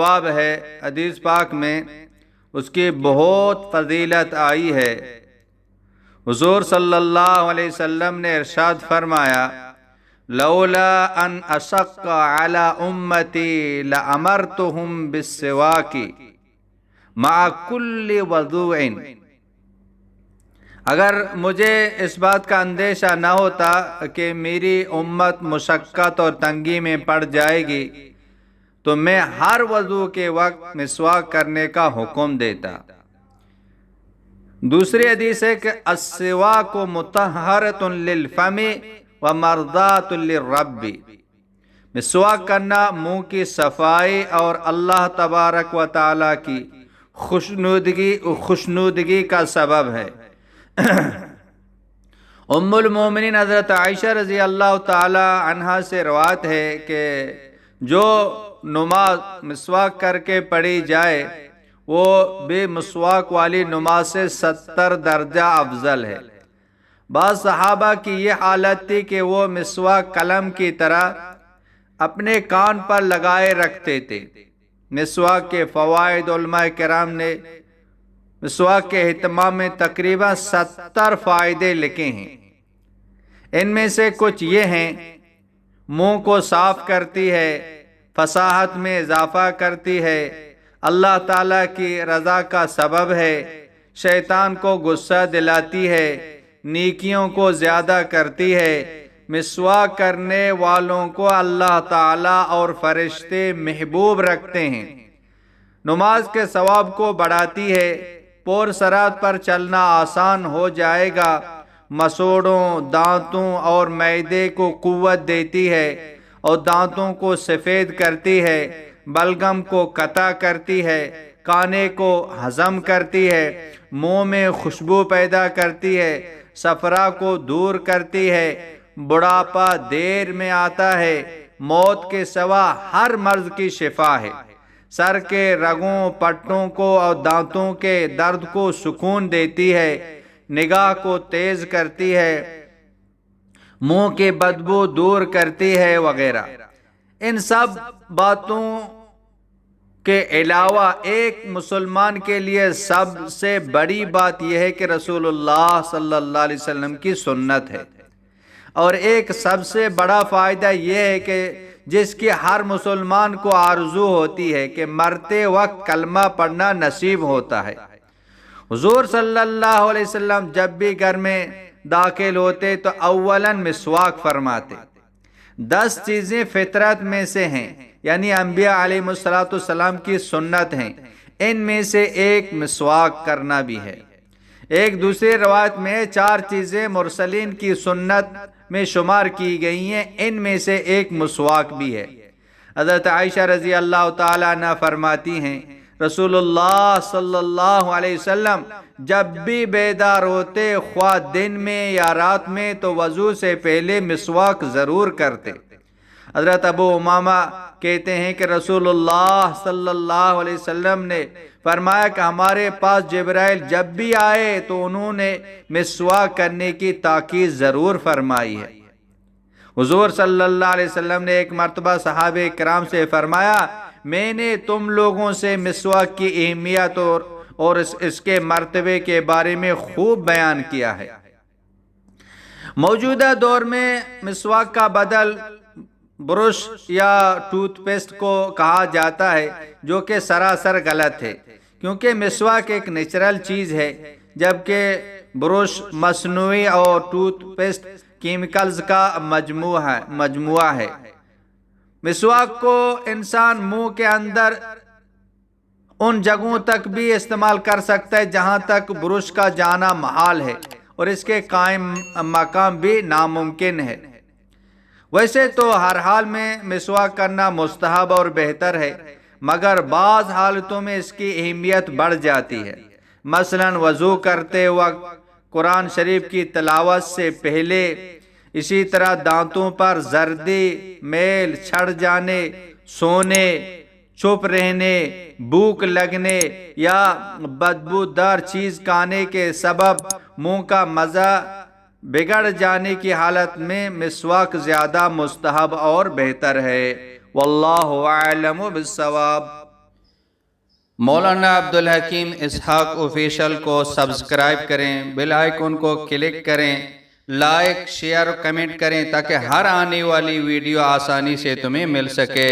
ثواب ہے، حدیث پاک میں اس کی بہت فضیلت آئی ہے۔ حضور صلی اللہ علیہ وسلم نے ارشاد فرمایا، لولا ان اشق علی امتی لامرتہم بالسواک مع کل وضوء۔ اگر مجھے اس بات کا اندیشہ نہ ہوتا کہ میری امت مشقت اور تنگی میں پڑ جائے گی تو میں ہر وضو کے وقت مسواک کرنے کا حکم دیتا۔ دوسری حدیث ہے کہ السواک مطہرۃ للفم ومرضاۃ للرب۔ مسواک کرنا منہ کی صفائی اور اللہ تبارک و تعالی کی خوشنودگی کا سبب ہے۔ ام المومنین حضرت عائشہ رضی اللہ تعالی عنہا سے روایت ہے کہ جو نماز مسواک کر کے پڑھی جائے وہ بے مسواک والی نماز سے 70 درجہ افضل ہے۔ بعض صحابہ کی یہ حالت تھی کہ وہ مسواک قلم کی طرح اپنے کان پر لگائے رکھتے تھے۔ مسواک کے فوائد علماء کرام نے مسواک کے اہتمام میں تقریباً 70 فائدے لکھے ہیں۔ ان میں سے کچھ یہ ہیں: منہ کو صاف کرتی ہے، فصاحت میں اضافہ کرتی ہے، اللہ تعالیٰ کی رضا کا سبب ہے، شیطان کو غصہ دلاتی ہے، نیکیوں کو زیادہ کرتی ہے، مسواک کرنے والوں کو اللہ تعالیٰ اور فرشتے محبوب رکھتے ہیں، نماز کے ثواب کو بڑھاتی ہے، پور صراط پر چلنا آسان ہو جائے گا، مسوڑوں، دانتوں اور معدے کو قوت دیتی ہے اور دانتوں کو سفید کرتی ہے، بلغم کو قطع کرتی ہے، کھانے کو ہضم کرتی ہے، منہ میں خوشبو پیدا کرتی ہے، صفرا کو دور کرتی ہے، بڑھاپا دیر میں آتا ہے، موت کے سوا ہر مرض کی شفا ہے، سر کے رگوں، پٹوں کو اور دانتوں کے درد کو سکون دیتی ہے، نگاہ کو تیز کرتی ہے، منہ کی بدبو دور کرتی ہے وغیرہ۔ ان سب باتوں کے علاوہ ایک مسلمان کے لیے سب سے بڑی بات یہ ہے کہ رسول اللہ صلی اللہ علیہ وسلم کی سنت ہے، اور ایک سب سے بڑا فائدہ یہ ہے کہ جس کی ہر مسلمان کو آرزو ہوتی ہے کہ مرتے وقت کلمہ پڑھنا نصیب ہوتا ہے۔ حضور صلی اللہ علیہ وسلم جب بھی گھر میں داخل ہوتے تو اولاً مسواک فرماتے۔ 10 چیزیں فطرت میں سے ہیں، یعنی انبیاء علیہ السلام کی سنت ہیں، ان میں سے ایک مسواک کرنا بھی ہے۔ ایک دوسری روایت میں 4 چیزیں مرسلین کی سنت میں شمار کی گئی ہیں، ان میں سے ایک مسواک بھی ہے۔ حضرت عائشہ رضی اللہ تعالی عنہ فرماتی ہیں، رسول اللہ صلی اللہ علیہ وسلم جب بھی بیدار ہوتے، خواہ دن میں یا رات میں، تو وضو سے پہلے مسواک ضرور کرتے۔ حضرت ابو امامہ کہتے ہیں کہ رسول اللہ صلی اللہ علیہ وسلم نے فرمایا کہ ہمارے پاس جبرائیل جب بھی آئے تو انہوں نے مسواک کرنے کی تاکید ضرور فرمائی ہے۔ حضور صلی اللہ علیہ وسلم نے ایک مرتبہ صحابہ کرام سے فرمایا، میں نے تم لوگوں سے مسواک کی اہمیت اور اس کے مرتبے کے بارے میں خوب بیان کیا ہے۔ موجودہ دور میں مسواک کا بدل برش یا ٹوتھ پیسٹ کو کہا جاتا ہے، جو کہ سراسر غلط ہے، کیونکہ مسواک ایک نیچرل چیز ہے، جبکہ برش مصنوعی اور ٹوتھ پیسٹ کیمیکلز کا مجموعہ ہے۔ مسواک کو انسان منہ کے اندر ان جگہوں تک بھی استعمال کر سکتا ہے جہاں تک برش کا جانا محال ہے، اور اس کے قائم مقام بھی ناممکن ہے۔ ویسے تو ہر حال میں مسواک کرنا مستحب اور بہتر ہے، مگر بعض حالتوں میں اس کی اہمیت بڑھ جاتی ہے۔ مثلا وضو کرتے وقت، قرآن شریف کی تلاوت سے پہلے، اسی طرح دانتوں پر زردی، میل چھڑ جانے، سونے، چپ رہنے، بھوک لگنے یا بدبودار چیز کھانے کے سبب منہ کا مزہ بگڑ جانے کی حالت میں مسواک زیادہ مستحب اور بہتر ہے۔ واللہ اعلم بالصواب۔ مولانا عبدالحکیم اسحاق آفیشل کو سبسکرائب کریں، بیل آئیکن کو کلک کریں، لائک شیئر کمنٹ کریں تاکہ ہر آنے والی ویڈیو آسانی سے تمہیں مل سکے۔